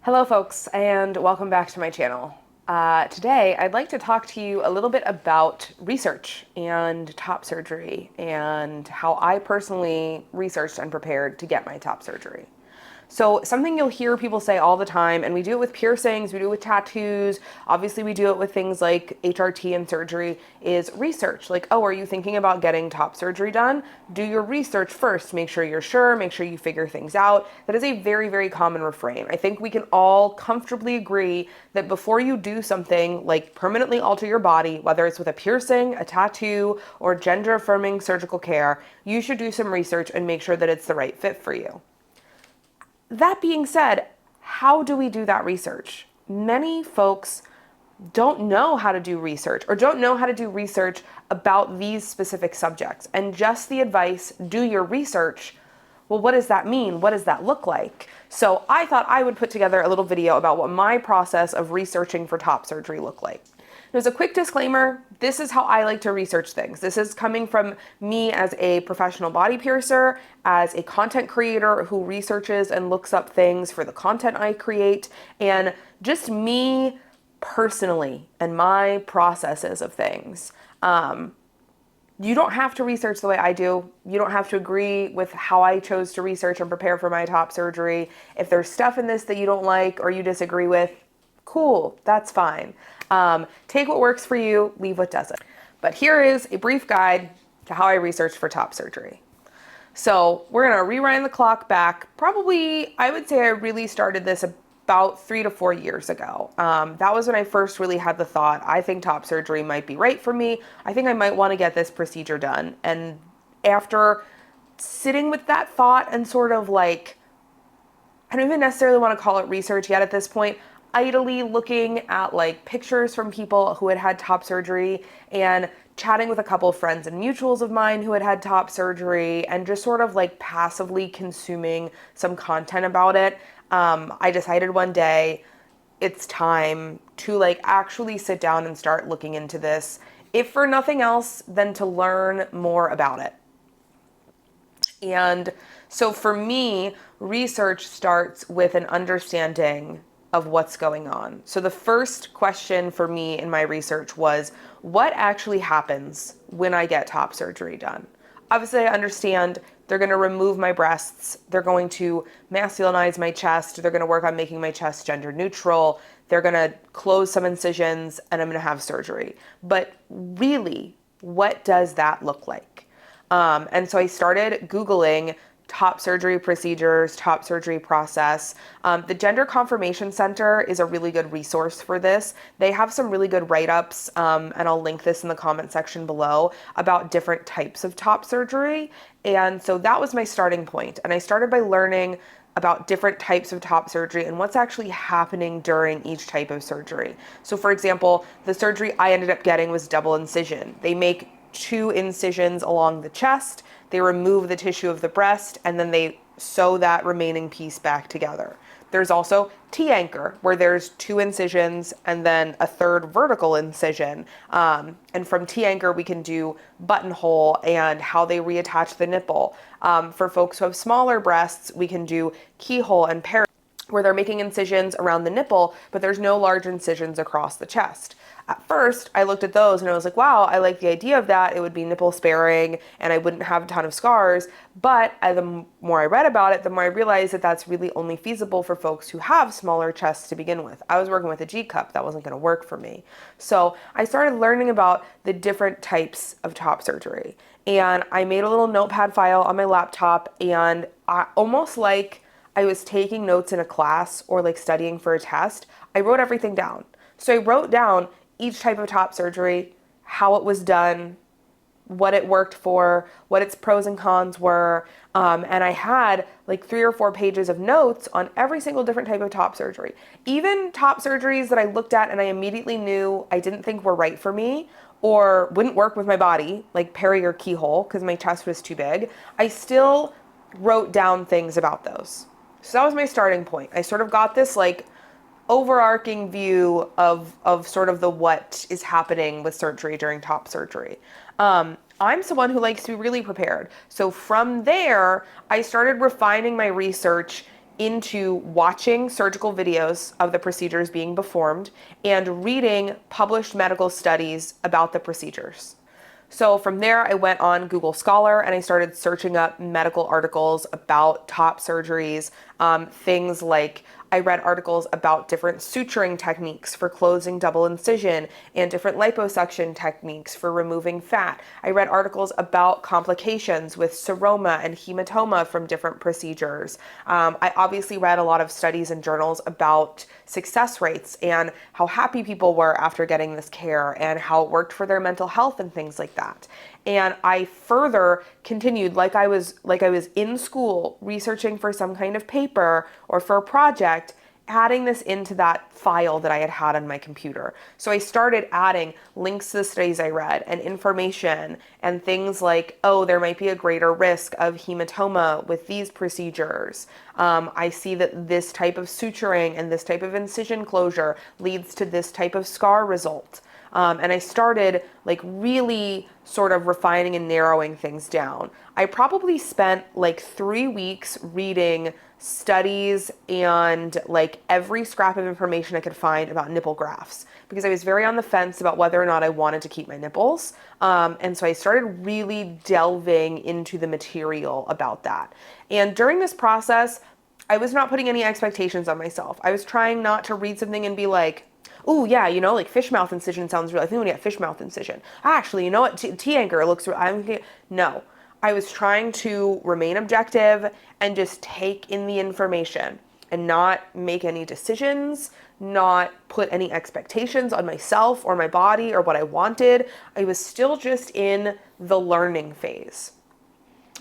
Hello folks, and welcome back to my channel. Today I'd like to talk to you a little bit about research and top surgery and how I personally researched and prepared to get my top surgery. So something you'll hear people say all the time, and we do it with piercings, we do it with tattoos, obviously we do it with things like HRT and surgery, is research. Like, oh, are you thinking about getting top surgery done? Do your research first. Make sure you're sure, make sure you figure things out. That is a very, very common refrain. I think we can all comfortably agree that before you do something like permanently alter your body, whether it's with a piercing, a tattoo, or gender affirming surgical care, you should do some research and make sure that it's the right fit for you. That being said, how do we do that research? Many folks don't know how to do research or don't know how to do research about these specific subjects. And just the advice, do your research, well, what does that mean? What does that look like? So I thought I would put together a little video about what my process of researching for top surgery looked like. There's a quick disclaimer, this is how I like to research things. This is coming from me as a professional body piercer, as a content creator who researches and looks up things for the content I create, and just me personally and my processes of things. You don't have to research the way I do. You don't have to agree with how I chose to research and prepare for my top surgery. If there's stuff in this that you don't like or you disagree with, cool, that's fine. Take what works for you, leave what doesn't. But here is a brief guide to how I researched for top surgery. So we're gonna rewind the clock back. Probably, I would say I really started this about 3 to 4 years ago. That was when I first really had the thought, I think top surgery might be right for me. I think I might wanna get this procedure done. And after sitting with that thought and sort of like, I don't even necessarily wanna call it research yet at this point, idly looking at like pictures from people who had had top surgery and chatting with a couple of friends and mutuals of mine who had had top surgery and just sort of like passively consuming some content about it. I decided one day it's time to like actually sit down and start looking into this, if for nothing else than to learn more about it. And so for me, research starts with an understanding of what's going on. So the first question for me in my research was, what actually happens when I get top surgery done? Obviously, I understand they're going to remove my breasts, they're going to masculinize my chest, they're going to work on making my chest gender neutral, they're going to close some incisions, and I'm going to have surgery. But really, what does that look like? And so I started Googling top surgery procedures, top surgery process. The Gender Confirmation Center is a really good resource for this. They have some really good write-ups, and I'll link this in the comment section below, about different types of top surgery. And so that was my starting point. And I started by learning about different types of top surgery and what's actually happening during each type of surgery. So for example, the surgery I ended up getting was double incision. They make 2 incisions along the chest, they remove the tissue of the breast, and then they sew that remaining piece back together. There's also T-anchor, where there's 2 incisions and then a 3rd vertical incision. And from T-anchor, we can do buttonhole and how they reattach the nipple. For folks who have smaller breasts, we can do keyhole and where they're making incisions around the nipple, but there's no large incisions across the chest. At first, I looked at those and I was like, wow, I like the idea of that. It would be nipple sparing and I wouldn't have a ton of scars. But the more I read about it, the more I realized that that's really only feasible for folks who have smaller chests to begin with. I was working with a G cup. That wasn't going to work for me. So I started learning about the different types of top surgery. And I made a little notepad file on my laptop, and almost like I was taking notes in a class or like studying for a test, I wrote everything down. So I wrote down each type of top surgery, how it was done, what it worked for, what its pros and cons were. And I had like 3 or 4 pages of notes on every single different type of top surgery. Even top surgeries that I looked at and I immediately knew I didn't think were right for me or wouldn't work with my body, like peri or keyhole, because my chest was too big, I still wrote down things about those. So that was my starting point. I sort of got this like overarching view of sort of the what is happening with surgery during top surgery. I'm someone who likes to be really prepared. So from there, I started refining my research into watching surgical videos of the procedures being performed and reading published medical studies about the procedures. So from there, I went on Google Scholar and I started searching up medical articles about top surgeries, things like I read articles about different suturing techniques for closing double incision and different liposuction techniques for removing fat. I read articles about complications with seroma and hematoma from different procedures. I obviously read a lot of studies and journals about success rates and how happy people were after getting this care and how it worked for their mental health and things like that. And I further continued like I was in school researching for some kind of paper or for a project, adding this into that file that I had on my computer. So I started adding links to the studies I read and information and things like, oh, there might be a greater risk of hematoma with these procedures. I see that this type of suturing and this type of incision closure leads to this type of scar result. And I started like really sort of refining and narrowing things down. I probably spent like 3 weeks reading studies and like every scrap of information I could find about nipple grafts because I was very on the fence about whether or not I wanted to keep my nipples. And so I started really delving into the material about that. And during this process, I was not putting any expectations on myself. I was trying not to read something and be like, oh yeah, you know, like fish mouth incision sounds real. I think we get fish mouth incision. Actually, you know what? T-anchor looks real. No. I was trying to remain objective and just take in the information and not make any decisions, not put any expectations on myself or my body or what I wanted. I was still just in the learning phase.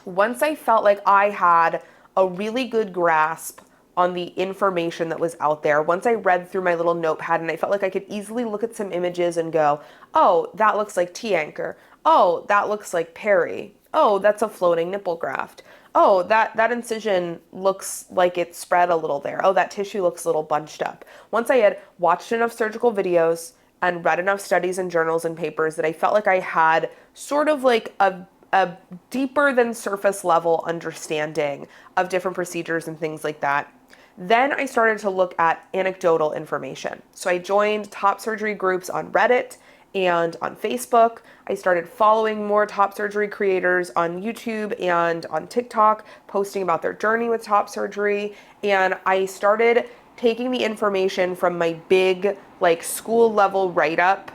Once I felt like I had a really good grasp on the information that was out there, once I read through my little notepad and I felt like I could easily look at some images and go, oh, that looks like T-anchor. Oh, that looks like peri. Oh, that's a floating nipple graft. Oh, that incision looks like it spread a little there. Oh, that tissue looks a little bunched up. Once I had watched enough surgical videos and read enough studies and journals and papers that I felt like I had sort of like a deeper than surface level understanding of different procedures and things like that, then I started to look at anecdotal information. So I joined top surgery groups on Reddit and on Facebook. I started following more top surgery creators on YouTube and on TikTok, posting about their journey with top surgery. And I started taking the information from my big, like, school level write-up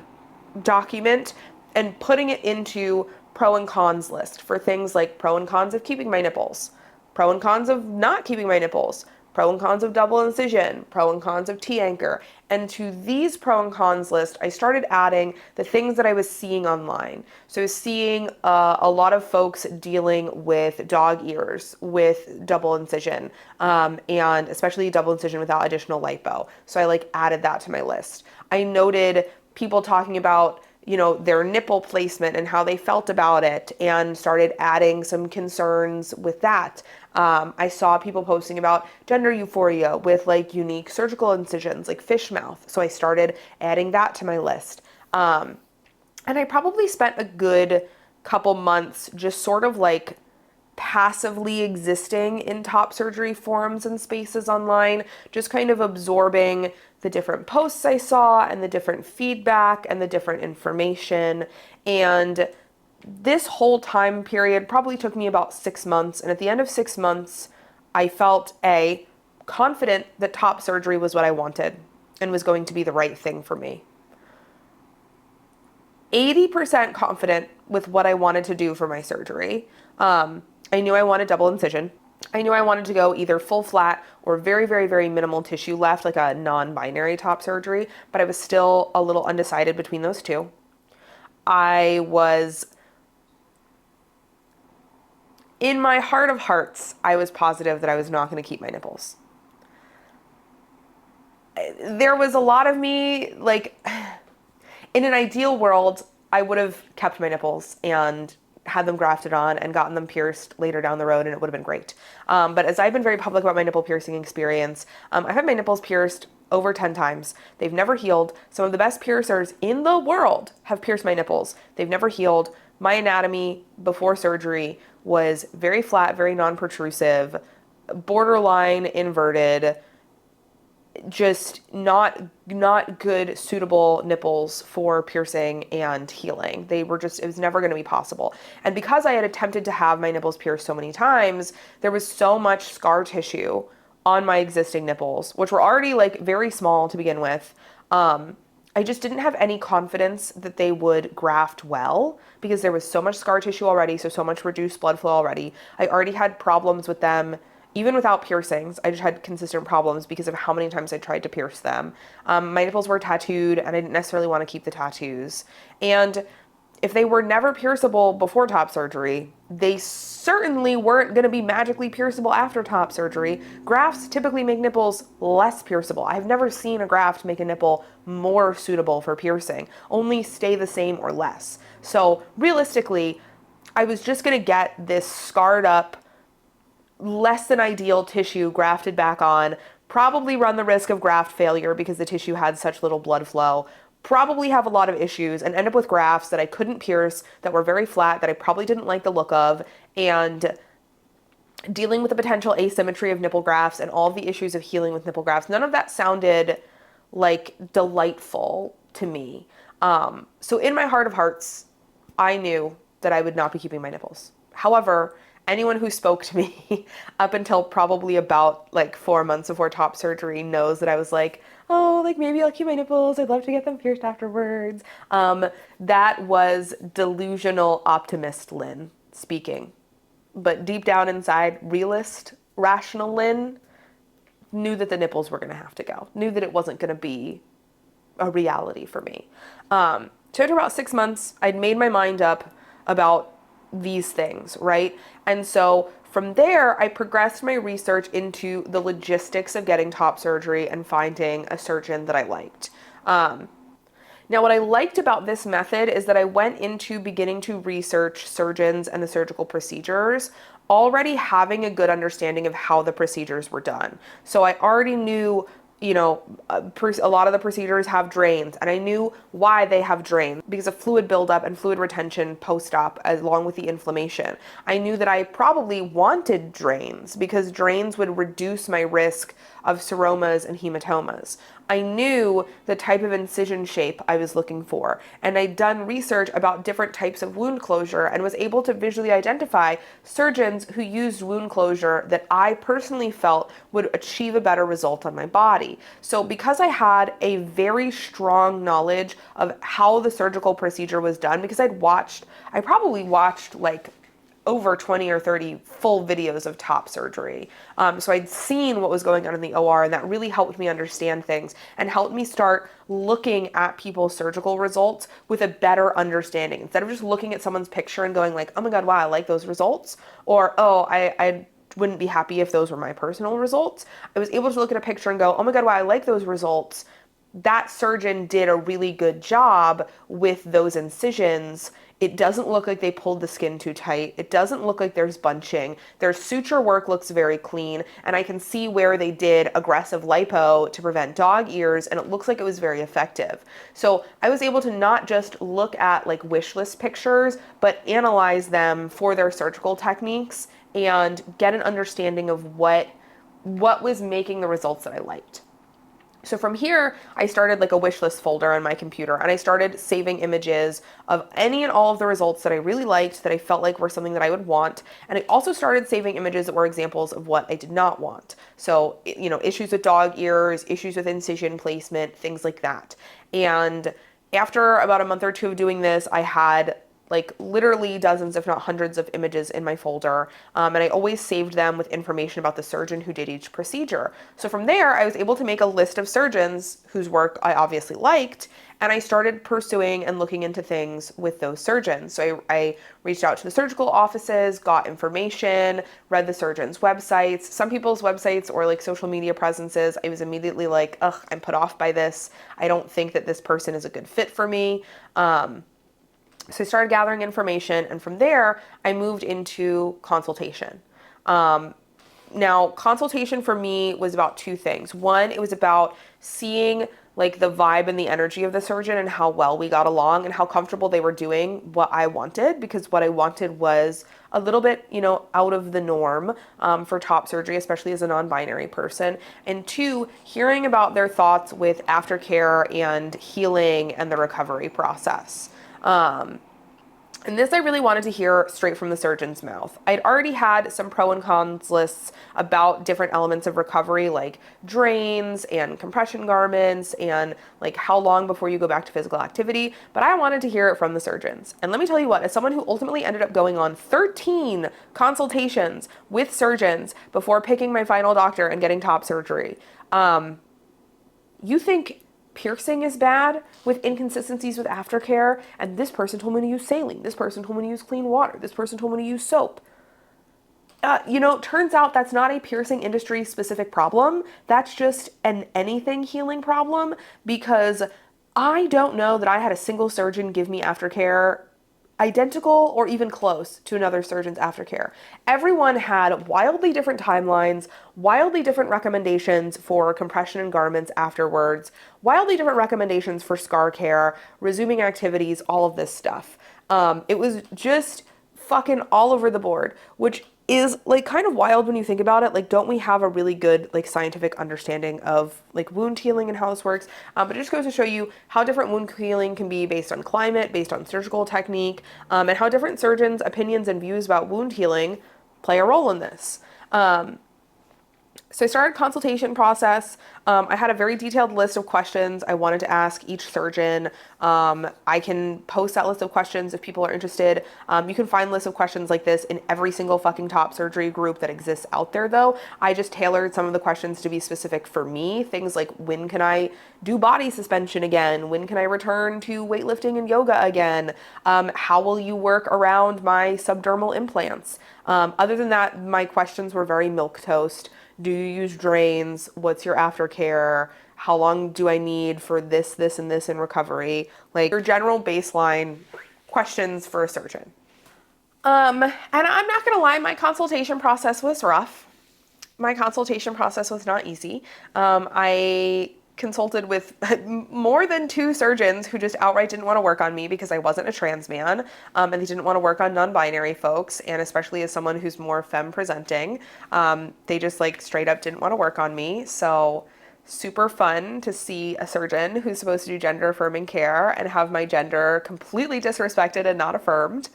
document and putting it into pro and cons list for things like pro and cons of keeping my nipples, pro and cons of not keeping my nipples, pro and cons of double incision, pro and cons of T-anchor. And to these pro and cons list, I started adding the things that I was seeing online. So I was seeing a lot of folks dealing with dog ears with double incision, and especially double incision without additional lipo. So I like added that to my list. I noted people talking about, you know, their nipple placement and how they felt about it and started adding some concerns with that. I saw people posting about gender euphoria with like unique surgical incisions like fish mouth. So I started adding that to my list. And I probably spent a good couple months just sort of like passively existing in top surgery forums and spaces online, just kind of absorbing the different posts I saw and the different feedback and the different information. And this whole time period probably took me about 6 months. And at the end of 6 months, I felt confident that top surgery was what I wanted and was going to be the right thing for me. 80% confident with what I wanted to do for my surgery. I knew I wanted double incision. I knew I wanted to go either full flat or very, very, very minimal tissue left, like a non-binary top surgery, but I was still a little undecided between those two. I was, in my heart of hearts, I was positive that I was not going to keep my nipples. There was a lot of me, like, in an ideal world, I would have kept my nipples and had them grafted on and gotten them pierced later down the road, and it would have been great. But as I've been very public about my nipple piercing experience, I've had my nipples pierced over 10 times. They've never healed. Some of the best piercers in the world have pierced my nipples. They've never healed. My anatomy before surgery was very flat, very non-protrusive, borderline inverted, just not good suitable nipples for piercing and healing. They were just, it was never going to be possible. And because I had attempted to have my nipples pierced so many times, there was so much scar tissue on my existing nipples, which were already like very small to begin with. I just didn't have any confidence that they would graft well because there was so much scar tissue already, so much reduced blood flow already. I already had problems with them even without piercings. I just had consistent problems because of how many times I tried to pierce them. My nipples were tattooed and I didn't necessarily want to keep the tattoos. And if they were never pierceable before top surgery, they certainly weren't going to be magically pierceable after top surgery. Grafts typically make nipples less pierceable. I've never seen a graft make a nipple more suitable for piercing, only stay the same or less. So realistically, I was just going to get this scarred up, less than ideal tissue grafted back on, probably run the risk of graft failure because the tissue had such little blood flow, probably have a lot of issues, and end up with grafts that I couldn't pierce, that were very flat, that I probably didn't like the look of, and dealing with the potential asymmetry of nipple grafts and all of the issues of healing with nipple grafts. None of that sounded like delightful to me. So in my heart of hearts, I knew that I would not be keeping my nipples. However, anyone who spoke to me up until probably about like 4 months before top surgery knows that I was like, oh, like maybe I'll keep my nipples. I'd love to get them pierced afterwards. That was delusional optimist Lynn speaking. But deep down inside, realist, rational Lynn knew that the nipples were going to have to go, knew that it wasn't going to be a reality for me. So after about 6 months, I'd made my mind up about these things, right? And so from there, I progressed my research into the logistics of getting top surgery and finding a surgeon that I liked. Now, what I liked about this method is that I went into beginning to research surgeons and the surgical procedures, already having a good understanding of how the procedures were done. So I already knew, a lot of the procedures have drains, and I knew why they have drains because of fluid buildup and fluid retention post-op, along with the inflammation. I knew that I probably wanted drains because drains would reduce my risk of seromas and hematomas. I knew the type of incision shape I was looking for, and I'd done research about different types of wound closure and was able to visually identify surgeons who used wound closure that I personally felt would achieve a better result on my body. So because I had a very strong knowledge of how the surgical procedure was done, because I probably watched like over 20 or 30 full videos of top surgery. So I'd seen what was going on in the OR, and that really helped me understand things and helped me start looking at people's surgical results with a better understanding. Instead of just looking at someone's picture and going like, oh my God, wow, I like those results. Or, oh, I wouldn't be happy if those were my personal results. I was able to look at a picture and go, oh my God, wow, I like those results. That surgeon did a really good job with those incisions. It doesn't look like they pulled the skin too tight. It doesn't look like there's bunching. Their suture work looks very clean, and I can see where they did aggressive lipo to prevent dog ears, and it looks like it was very effective. So I was able to not just look at like wish list pictures, but analyze them for their surgical techniques and get an understanding of what was making the results that I liked. So from here, I started like a wish list folder on my computer, and I started saving images of any and all of the results that I really liked, that I felt like were something that I would want. And I also started saving images that were examples of what I did not want. So, issues with dog ears, issues with incision placement, things like that. And after about a month or two of doing this, I had like literally dozens, if not hundreds of images in my folder. And I always saved them with information about the surgeon who did each procedure. So from there, I was able to make a list of surgeons whose work I obviously liked, and I started pursuing and looking into things with those surgeons. So I reached out to the surgical offices, got information, read the surgeons' websites. Some people's websites or like social media presences, I was immediately like, ugh, I'm put off by this. I don't think that this person is a good fit for me. So I started gathering information, and from there, I moved into consultation. Now, consultation for me was about two things. One, it was about seeing like the vibe and the energy of the surgeon and how well we got along and how comfortable they were doing what I wanted, because what I wanted was a little bit, out of the norm for top surgery, especially as a non-binary person. And two, hearing about their thoughts with aftercare and healing and the recovery process. And this I really wanted to hear straight from the surgeon's mouth. I'd already had some pro and cons lists about different elements of recovery, like drains and compression garments and like how long before you go back to physical activity, but I wanted to hear it from the surgeons. And let me tell you what, as someone who ultimately ended up going on 13 consultations with surgeons before picking my final doctor and getting top surgery, you think piercing is bad with inconsistencies with aftercare, and this person told me to use saline, this person told me to use clean water, this person told me to use soap. Turns out that's not a piercing industry specific problem. That's just an anything healing problem, because I don't know that I had a single surgeon give me aftercare identical or even close to another surgeon's aftercare. Everyone had wildly different timelines, wildly different recommendations for compression and garments afterwards, wildly different recommendations for scar care, resuming activities, all of this stuff. It was just fucking all over the board, which is like kind of wild when you think about it. Like, don't we have a really good like scientific understanding of like wound healing and how this works? But it just goes to show you how different wound healing can be based on climate, based on surgical technique, and how different surgeons' opinions and views about wound healing play a role in this. So I started consultation process. I had a very detailed list of questions I wanted to ask each surgeon. I can post that list of questions if people are interested. You can find lists of questions like this in every single fucking top surgery group that exists out there, though. I just tailored some of the questions to be specific for me. Things like, when can I do body suspension again? When can I return to weightlifting and yoga again? How will you work around my subdermal implants? Other than that, my questions were very milquetoast. Do you use drains? What's your aftercare? How long do I need for this, this, and this in recovery? Like your general baseline questions for a surgeon. And I'm not gonna lie, my consultation process was rough. My consultation process was not easy. I consulted with more than 2 surgeons who just outright didn't want to work on me because I wasn't a trans man, and they didn't want to work on non-binary folks, and especially as someone who's more femme presenting, they just like straight up didn't want to work on me. So super fun to see a surgeon who's supposed to do gender affirming care and have my gender completely disrespected and not affirmed.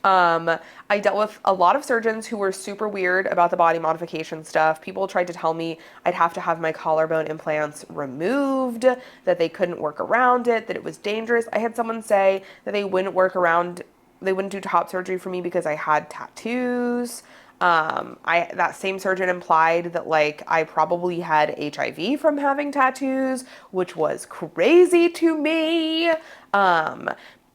I dealt with a lot of surgeons who were super weird about the body modification stuff. People tried to tell me I'd have to have my collarbone implants removed, that they couldn't work around it, that it was dangerous. I had someone say that they wouldn't do top surgery for me because I had tattoos. That same surgeon implied that like I probably had HIV from having tattoos, which was crazy to me. And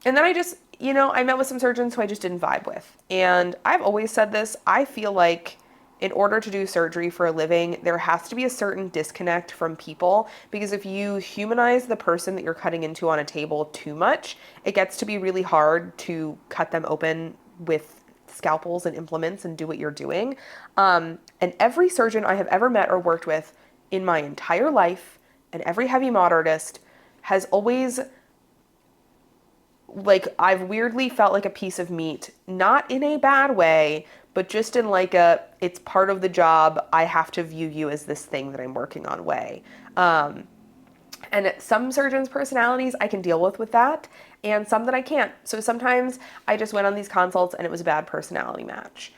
then I met with some surgeons who I just didn't vibe with. And I've always said this, I feel like in order to do surgery for a living, there has to be a certain disconnect from people, because if you humanize the person that you're cutting into on a table too much, it gets to be really hard to cut them open with scalpels and implements and do what you're doing. And every surgeon I have ever met or worked with in my entire life, and every heavy moderatist, has always, like, I've weirdly felt like a piece of meat, not in a bad way, but just in like it's part of the job, I have to view you as this thing that I'm working on way. And some surgeons' personalities I can deal with that, and some that I can't. So sometimes I just went on these consults and it was a bad personality match.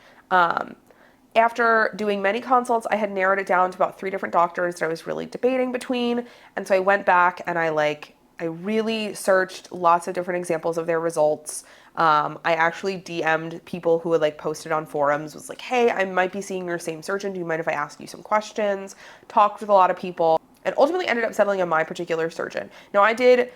After doing many consults, I had narrowed it down to about 3 different doctors that I was really debating between. And so I went back and I really searched lots of different examples of their results. I actually DM'd people who had like posted on forums, was like, hey, I might be seeing your same surgeon. Do you mind if I ask you some questions? Talked with a lot of people, and ultimately ended up settling on my particular surgeon. Now, I did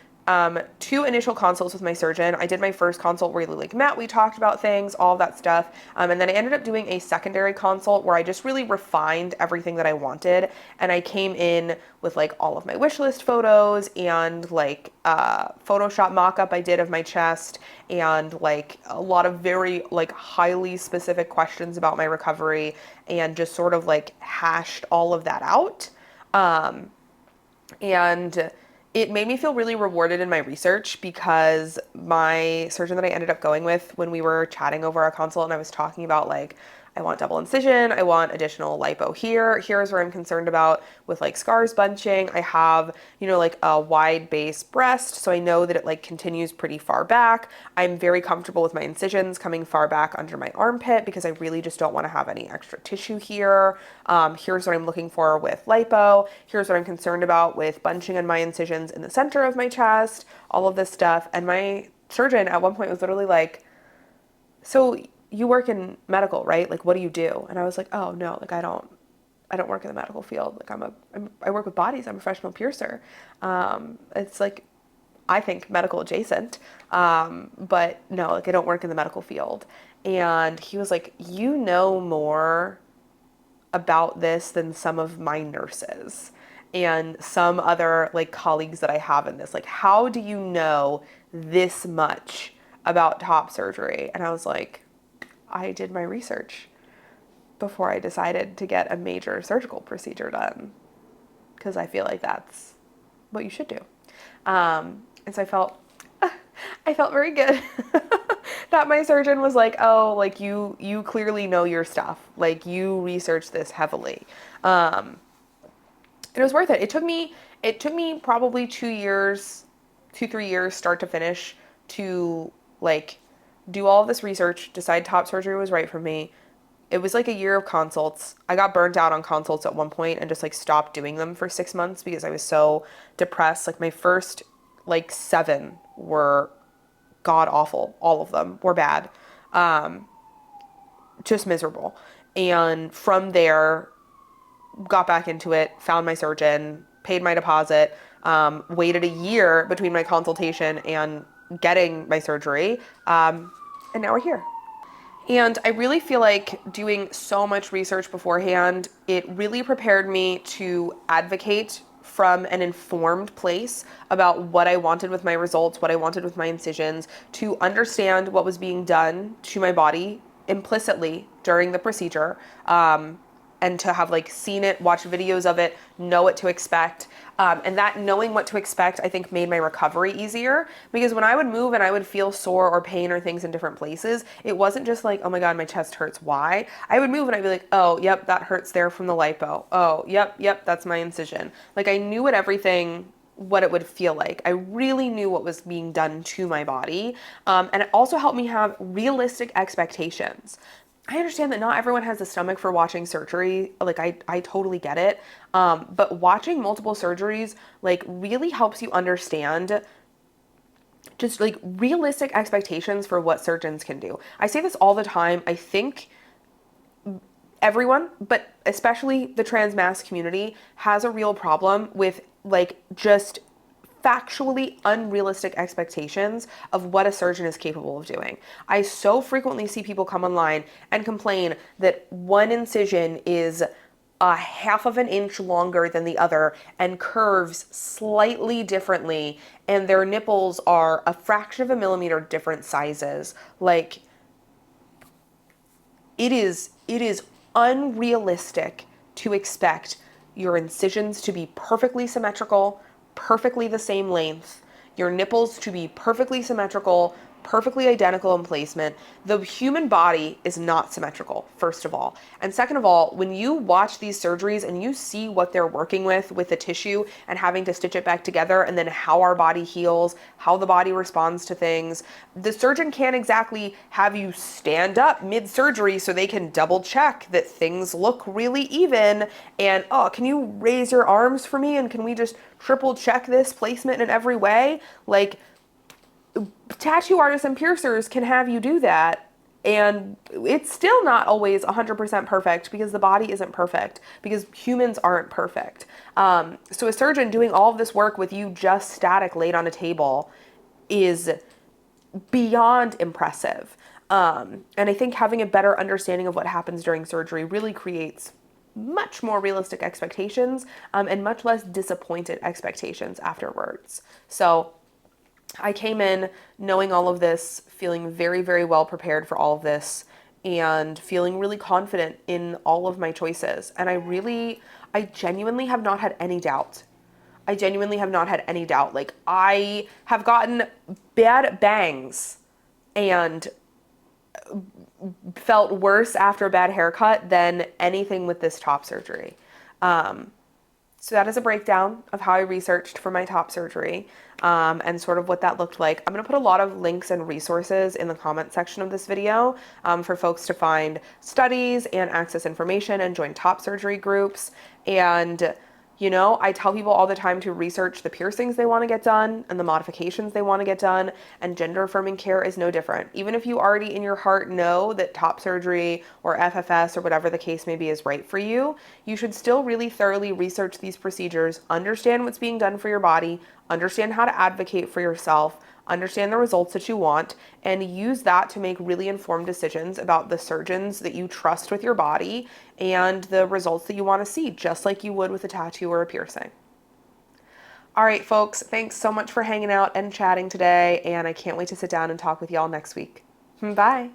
2 initial consults with my surgeon. I did my first consult where we met, we talked about things, all of that stuff. And then I ended up doing a secondary consult where I just really refined everything that I wanted. And I came in with like all of my wish list photos and like Photoshop mock-up I did of my chest, and like a lot of very like highly specific questions about my recovery, and just sort of like hashed all of that out. And It made me feel really rewarded in my research because my surgeon that I ended up going with, when we were chatting over our consult and I was talking about like, I want double incision, I want additional lipo here. Here's where I'm concerned about with like scars bunching. I have, like a wide base breast, so I know that it like continues pretty far back. I'm very comfortable with my incisions coming far back under my armpit because I really just don't want to have any extra tissue here. Here's what I'm looking for with lipo. Here's what I'm concerned about with bunching on my incisions in the center of my chest, all of this stuff. And my surgeon at one point was literally like, so you work in medical, right? Like, what do you do? And I was like, oh no, like I don't work in the medical field. Like I work with bodies. I'm a professional piercer. It's like, I think medical adjacent. But no, like I don't work in the medical field. And he was like, you know more about this than some of my nurses and some other like colleagues that I have in this. Like, how do you know this much about top surgery? And I was like, I did my research before I decided to get a major surgical procedure done because I feel like that's what you should do. And so I felt very good that my surgeon was like, oh, like you clearly know your stuff. Like you researched this heavily. And it was worth it. It took me probably 3 years, start to finish, to like do all of this research, decide top surgery was right for me. It was like a year of consults. I got burnt out on consults at one point and just like stopped doing them for 6 months because I was so depressed. Like my first like 7 were god awful. All of them were bad. Just miserable. And from there, got back into it, found my surgeon, paid my deposit, waited a year between my consultation and getting my surgery, and now we're here. And I really feel like doing so much research beforehand, it really prepared me to advocate from an informed place about what I wanted with my results, what I wanted with my incisions, to understand what was being done to my body implicitly during the procedure, and to have like seen it, watched videos of it, know what to expect. And that knowing what to expect, I think made my recovery easier, because when I would move and I would feel sore or pain or things in different places, it wasn't just like, oh my God, my chest hurts. Why? I would move and I'd be like, oh, yep, that hurts there from the lipo. Oh, yep, that's my incision. Like I knew what it would feel like. I really knew what was being done to my body. And it also helped me have realistic expectations. I understand that not everyone has the stomach for watching surgery. Like I totally get it. But watching multiple surgeries like really helps you understand just like realistic expectations for what surgeons can do. I say this all the time. I think everyone, but especially the trans mass community, has a real problem with like just factually unrealistic expectations of what a surgeon is capable of doing. I so frequently see people come online and complain that one incision is a half of an inch longer than the other and curves slightly differently, and their nipples are a fraction of a millimeter different sizes. Like, it is unrealistic to expect your incisions to be perfectly symmetrical, perfectly the same length, your nipples to be perfectly symmetrical, perfectly identical in placement. The human body is not symmetrical, first of all. And second of all, when you watch these surgeries and you see what they're working with the tissue and having to stitch it back together, and then how our body heals, how the body responds to things, the surgeon can't exactly have you stand up mid-surgery so they can double check that things look really even. And, oh, can you raise your arms for me? And can we just triple check this placement in every way? Like, tattoo artists and piercers can have you do that, and it's still not always 100% perfect because the body isn't perfect, because humans aren't perfect. So a surgeon doing all of this work with you just static laid on a table is beyond impressive. And I think having a better understanding of what happens during surgery really creates much more realistic expectations, and much less disappointed expectations afterwards. So I came in knowing all of this, feeling very, very well prepared for all of this, and feeling really confident in all of my choices. And I genuinely have not had any doubt. I genuinely have not had any doubt. Like, I have gotten bad bangs and felt worse after a bad haircut than anything with this top surgery. So that is a breakdown of how I researched for my top surgery, and sort of what that looked like. I'm going to put a lot of links and resources in the comment section of this video, for folks to find studies and access information and join top surgery groups. And I tell people all the time to research the piercings they want to get done and the modifications they want to get done, and gender affirming care is no different. Even if you already in your heart know that top surgery or FFS or whatever the case may be is right for you, you should still really thoroughly research these procedures, understand what's being done for your body, understand how to advocate for yourself, understand the results that you want, and use that to make really informed decisions about the surgeons that you trust with your body and the results that you want to see, just like you would with a tattoo or a piercing. All right, folks, thanks so much for hanging out and chatting today, and I can't wait to sit down and talk with y'all next week. Bye.